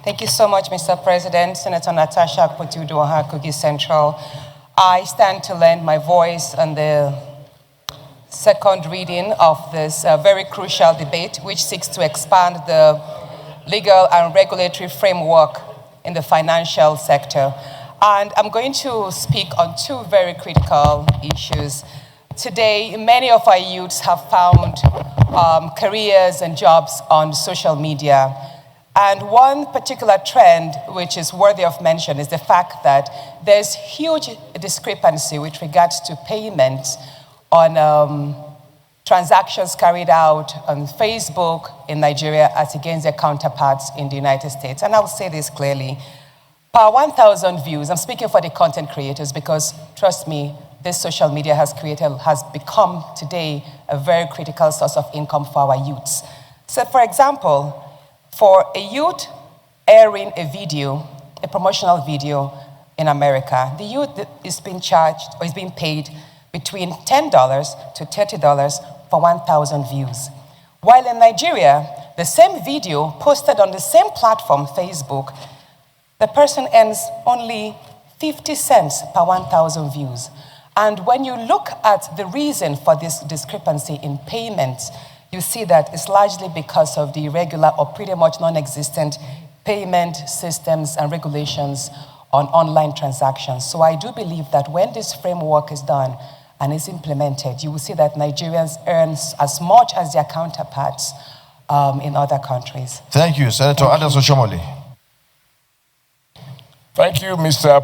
Thank you so much, Mr. President. Senator Natasha Kogi Central. I stand to lend my voice on the second reading of this very crucial debate, which seeks to expand the legal and regulatory framework in the financial sector. And I'm going to speak on two very critical issues. Today, many of our youths have found careers and jobs on social media. And one particular trend which is worthy of mention is the fact that there's huge discrepancy with regards to payments on transactions carried out on Facebook in Nigeria as against their counterparts in the United States. And I'll say this clearly. Per 1,000 views, I'm speaking for the content creators because, trust me, this social media has become today a very critical source of income for our youths. So for example, for a youth airing a video, a promotional video in America, the youth is being charged or is being paid between $10 to $30 for 1,000 views. While in Nigeria, the same video posted on the same platform, Facebook, the person earns only 50 cents per 1,000 views. And when you look at the reason for this discrepancy in payments, you see that it's largely because of the irregular or pretty much non-existent payment systems and regulations on online transactions. So I do believe that when this framework is done and is implemented, you will see that Nigerians earn as much as their counterparts in other countries. Thank you, Senator Anderson Shomoli. Thank you, Mr. President.